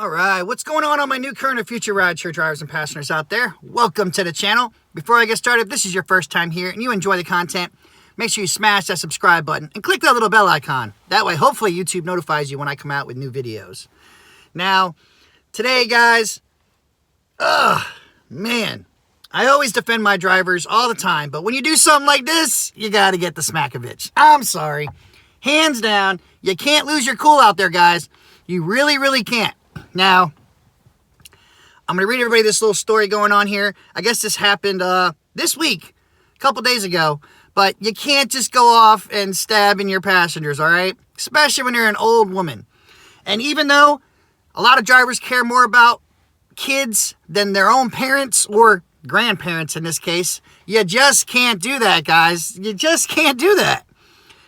Alright, what's going on my new current and future rideshare drivers and passengers out there? Welcome to the channel. Before I get started, if this is your first time here and you enjoy the content, make sure you smash that subscribe button and click that little bell icon. That way, hopefully, YouTube notifies you when I come out with new videos. Now, today, guys, man, I always defend my drivers all the time, but when you do something like this, you gotta get the Smackovich. I'm sorry. Hands down, you can't lose your cool out there, guys. You really, really can't. Now, I'm going to read everybody this little story going on here. I guess this happened this week, a couple days ago. But you can't just go off and stabbing your passengers, all right? Especially when you're an old woman. And even though a lot of drivers care more about kids than their own parents or grandparents in this case, you just can't do that, guys. You just can't do that.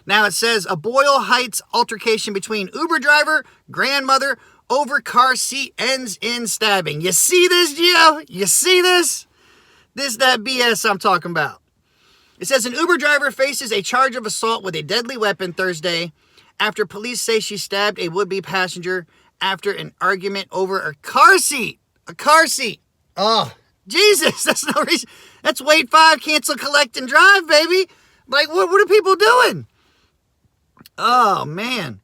Now it says, a Boyle Heights altercation between Uber driver, grandmother, over car seat ends in stabbing. You see this, Gio? You see this? This that BS I'm talking about. It says an Uber driver faces a charge of assault with a deadly weapon Thursday after police say she stabbed a would-be passenger after an argument over a car seat. A car seat. Oh, Jesus, that's no reason. That's wait 5, cancel, collect, and drive, baby. Like, what are people doing? Oh, man.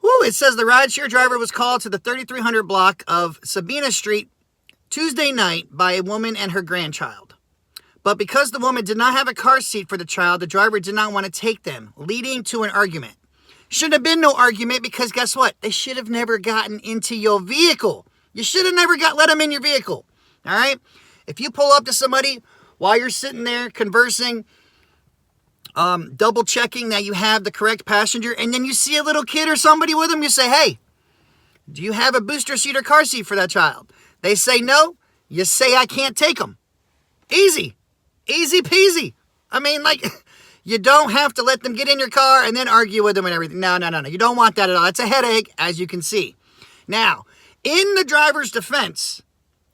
Woo, it says the rideshare driver was called to the 3300 block of Sabina Street Tuesday night by a woman and her grandchild. But because the woman did not have a car seat for the child, the driver did not want to take them, leading to an argument. Should have been no argument because guess what? They should have never gotten into your vehicle. You should have never let them in your vehicle. All right? If you pull up to somebody while you're sitting there conversing, double checking that you have the correct passenger, and then you see a little kid or somebody with them, you say, hey, do you have a booster seat or car seat for that child? They say no, you say I can't take them. Easy. Easy peasy. I mean, like, you don't have to let them get in your car and then argue with them and everything. No. You don't want that at all. It's a headache, as you can see. Now, in the driver's defense,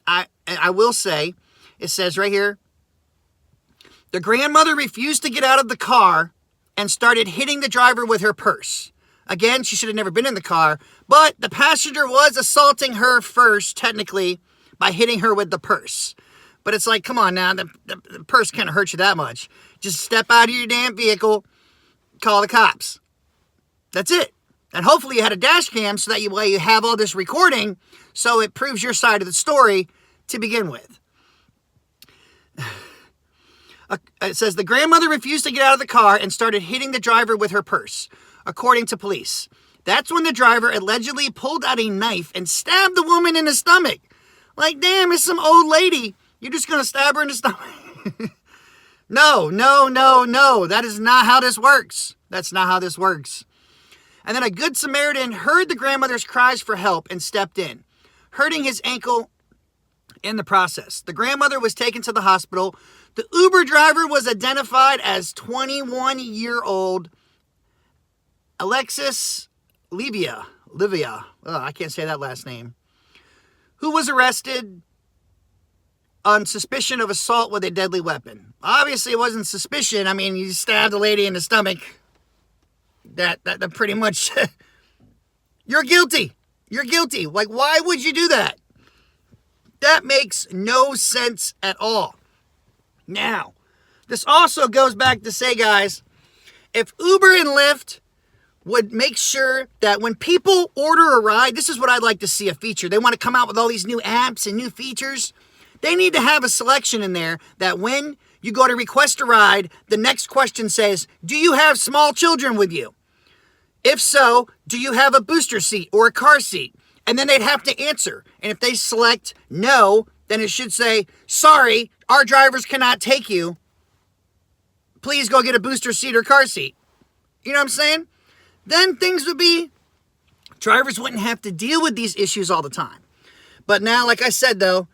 I will say, it says right here, the grandmother refused to get out of the car and started hitting the driver with her purse. Again, she should have never been in the car, but the passenger was assaulting her first, technically, by hitting her with the purse. But it's like, come on now, the purse can't hurt you that much. Just step out of your damn vehicle, call the cops. That's it. And hopefully you had a dash cam so that you have all this recording so it proves your side of the story to begin with. It says the grandmother refused to get out of the car and started hitting the driver with her purse, according to police. That's when the driver allegedly pulled out a knife and stabbed the woman in the stomach. Like, damn, it's some old lady. You're just going to stab her in the stomach? No. That is not how this works. That's not how this works. And then a good Samaritan heard the grandmother's cries for help and stepped in, hurting his ankle in the process. The grandmother was taken to the hospital. The Uber driver was identified as 21-year-old Alexis Livia. I can't say that last name. Who was arrested on suspicion of assault with a deadly weapon. Obviously, it wasn't suspicion. I mean, you stabbed a lady in the stomach. That pretty much, you're guilty. You're guilty. Like, why would you do that? That makes no sense at all. Now, this also goes back to say, guys, if Uber and Lyft would make sure that when people order a ride, this is what I'd like to see a feature. They want to come out with all these new apps and new features. They need to have a selection in there that when you go to request a ride, the next question says, do you have small children with you? If so, do you have a booster seat or a car seat? And then they'd have to answer. And if they select no, then it should say, sorry, our drivers cannot take you. Please go get a booster seat or car seat. You know what I'm saying? Then things would be, drivers wouldn't have to deal with these issues all the time. But now, like I said, though,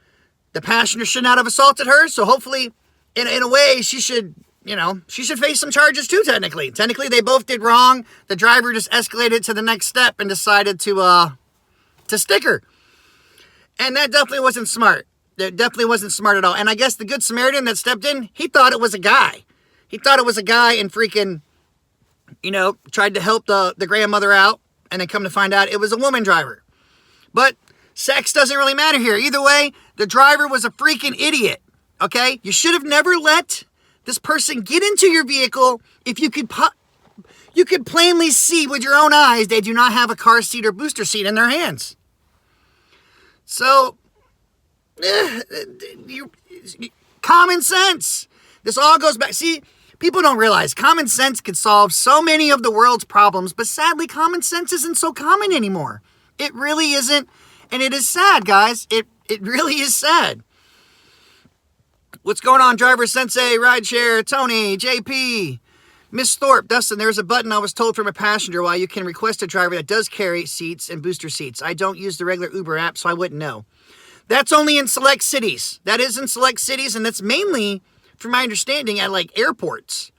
the passenger should not have assaulted her. So hopefully, in a way, she should face some charges too, technically. Technically, they both did wrong. The driver just escalated to the next step and decided to stick her. And that definitely wasn't smart. That definitely wasn't smart at all. And I guess the Good Samaritan that stepped in, he thought it was a guy. He thought it was a guy and freaking, tried to help the grandmother out. And then come to find out it was a woman driver. But sex doesn't really matter here. Either way, the driver was a freaking idiot, okay? You should have never let this person get into your vehicle if you could plainly see with your own eyes they do not have a car seat or booster seat in their hands. So, common sense. This all goes back. See, people don't realize common sense could solve so many of the world's problems, but sadly, common sense isn't so common anymore. It really isn't, and it is sad, guys. It really is sad. What's going on, driver, Sensei, Rideshare, Tony, JP, Miss Thorpe, Dustin? There's a button I was told from a passenger why you can request a driver that does carry seats and booster seats. I don't use the regular Uber app, so I wouldn't know. That's only in select cities. That is in select cities, and that's mainly, from my understanding, at like airports.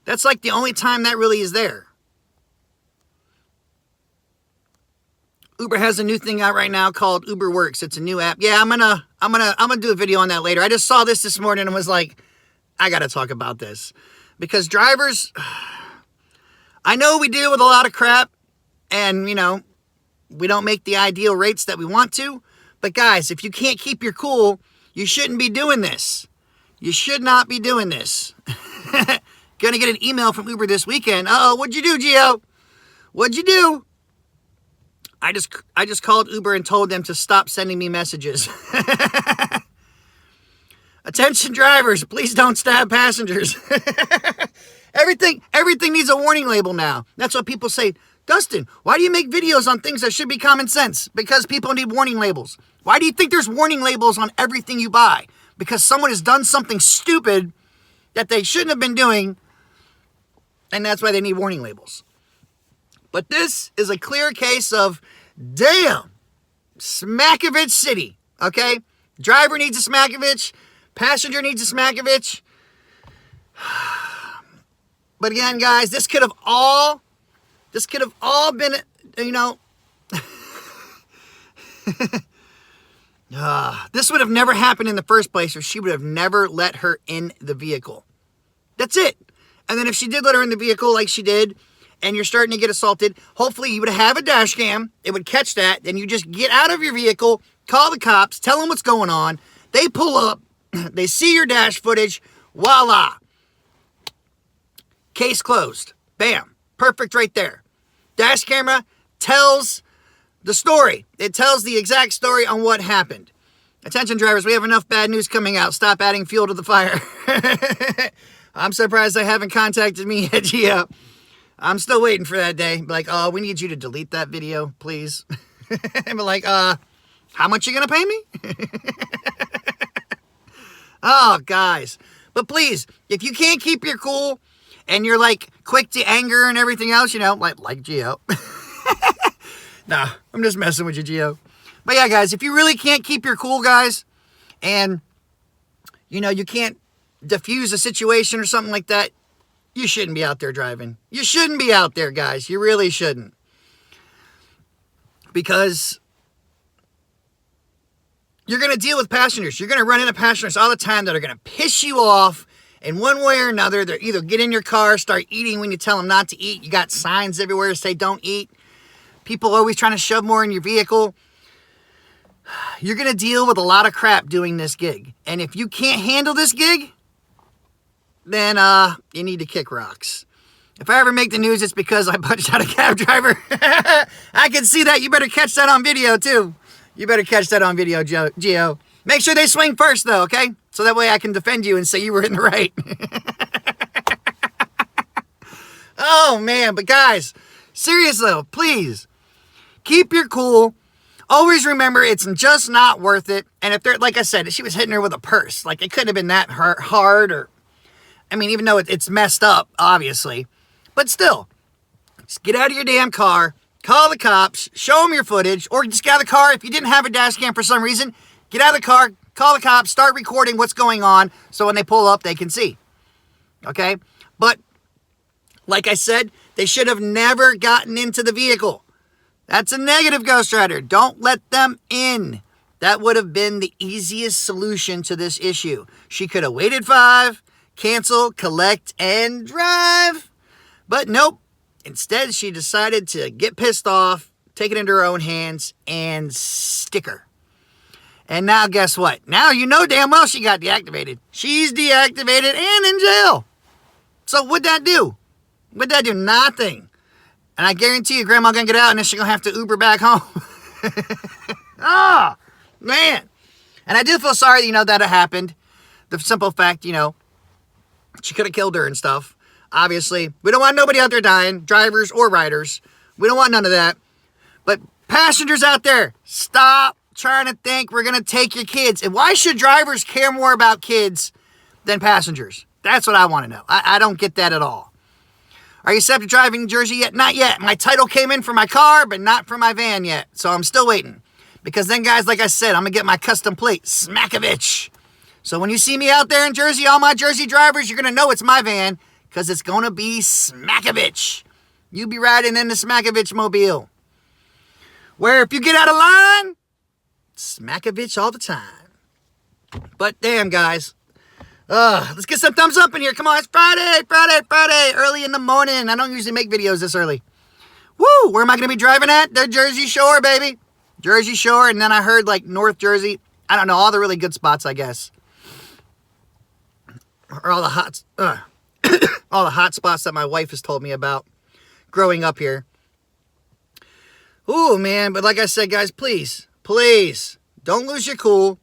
That's like the only time that really is there. Uber has a new thing out right now called Uber Works. It's a new app. Yeah, I'm gonna do a video on that later. I just saw this morning and was like, I gotta talk about this. Because drivers, I know we deal with a lot of crap, and we don't make the ideal rates that we want to. But guys, if you can't keep your cool, you shouldn't be doing this. You should not be doing this. Gonna get an email from Uber this weekend. Uh-oh, what'd you do, Gio? What'd you do? I just called Uber and told them to stop sending me messages. Attention drivers, please don't stab passengers. Everything needs a warning label now. That's what people say. Dustin, why do you make videos on things that should be common sense? Because people need warning labels. Why do you think there's warning labels on everything you buy? Because someone has done something stupid that they shouldn't have been doing, and that's why they need warning labels. But this is a clear case of, damn, Smackovich City, okay? Driver needs a Smackovich, passenger needs a Smackovich. But again, guys, this could have all been, this would have never happened in the first place, or she would have never let her in the vehicle. That's it. And then if she did let her in the vehicle like she did, and you're starting to get assaulted, hopefully you would have a dash cam. It would catch that. Then you just get out of your vehicle, call the cops, tell them what's going on. They pull up, they see your dash footage, voila. Case closed. Bam. Perfect right there. Dash camera tells the story. It tells the exact story on what happened. Attention drivers, we have enough bad news coming out. Stop adding fuel to the fire. I'm surprised they haven't contacted me yet, Gio. I'm still waiting for that day. Be like, oh, we need you to delete that video, please. And be like, how much you gonna pay me? Oh, guys. But please, if you can't keep your cool and you're like quick to anger and everything else, like Gio. Nah, I'm just messing with you, Gio. But yeah, guys, if you really can't keep your cool, guys, and you can't diffuse a situation or something like that, you shouldn't be out there driving. You shouldn't be out there, guys. You really shouldn't. Because you're going to deal with passengers. You're going to run into passengers all the time that are going to piss you off in one way or another. They're either get in your car, start eating when you tell them not to eat. You got signs everywhere that say don't eat. People always trying to shove more in your vehicle. You're going to deal with a lot of crap doing this gig. And if you can't handle this gig, then you need to kick rocks. If I ever make the news, it's because I punched out a cab driver. I can see that. You better catch that on video, too. You better catch that on video, Gio. Make sure they swing first, though, okay? So that way I can defend you and say you were in the right. Oh, man. But, guys, seriously, though, please, keep your cool. Always remember, it's just not worth it. And if they're, like I said, she was hitting her with a purse. Like, it couldn't have been that hard or... even though it's messed up, obviously. But still, just get out of your damn car, call the cops, show them your footage, or just get out of the car. If you didn't have a dash cam for some reason, get out of the car, call the cops, start recording what's going on, so when they pull up, they can see. Okay? But, like I said, they should have never gotten into the vehicle. That's a negative, Ghost Rider. Don't let them in. That would have been the easiest solution to this issue. She could have waited 5... cancel, collect, and drive. But nope. Instead, she decided to get pissed off, take it into her own hands, and stick her. And now guess what? Now you know damn well she got deactivated. She's deactivated and in jail. So what'd that do? What'd that do? Nothing. And I guarantee you Grandma gonna get out and then she's gonna have to Uber back home. Oh, man. And I do feel sorry, that it happened. The simple fact, she could have killed her and stuff. Obviously, we don't want nobody out there dying, drivers or riders. We don't want none of that. But passengers out there, stop trying to think we're going to take your kids. And why should drivers care more about kids than passengers? That's what I want to know. I don't get that at all. Are you set to drive in Jersey yet? Not yet. My title came in for my car, but not for my van yet. So I'm still waiting. Because then, guys, like I said, I'm going to get my custom plate, Smackovich. So when you see me out there in Jersey, all my Jersey drivers, you're going to know it's my van because it's going to be Smackovich. You be riding in the Smackovich mobile. Where if you get out of line, Smackovich all the time. But damn, guys. Let's get some thumbs up in here. Come on, it's Friday, early in the morning. I don't usually make videos this early. Woo, where am I going to be driving at? The Jersey Shore, baby. Jersey Shore, and then I heard like North Jersey. I don't know, all the really good spots, I guess. Or all the hot spots that my wife has told me about growing up here. Ooh, man, but like I said, guys, please, don't lose your cool.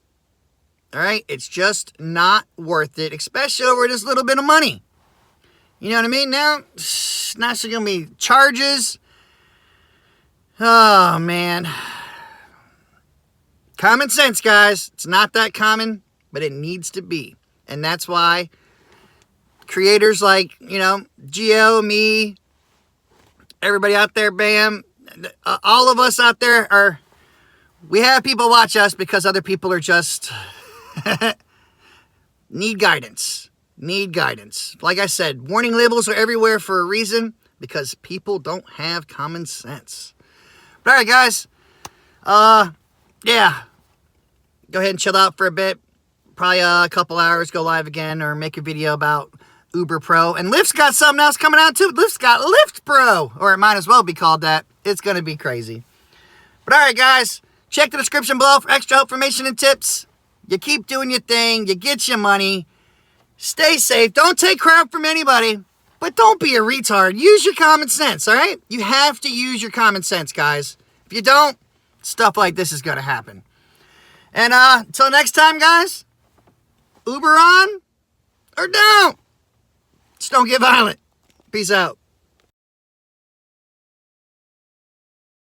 All right? It's just not worth it, especially over this little bit of money. You know what I mean? Now it's going to be charges. Oh, man. Common sense, guys. It's not that common, but it needs to be. And that's why creators like, Gio, me, everybody out there, Bam, all of us out there we have people watch us because other people are just need guidance. Like I said, warning labels are everywhere for a reason because people don't have common sense. But all right, guys. Yeah. Go ahead and chill out for a bit. Probably a couple hours, go live again or make a video about Uber Pro. And Lyft's got something else coming out too. Lyft's got Lyft Pro. Or it might as well be called that. It's going to be crazy. But all right, guys. Check the description below for extra information and tips. You keep doing your thing. You get your money. Stay safe. Don't take crap from anybody. But don't be a retard. Use your common sense, all right? You have to use your common sense, guys. If you don't, stuff like this is going to happen. And until next time, guys, Uber on or don't. Just don't get violent. Peace out.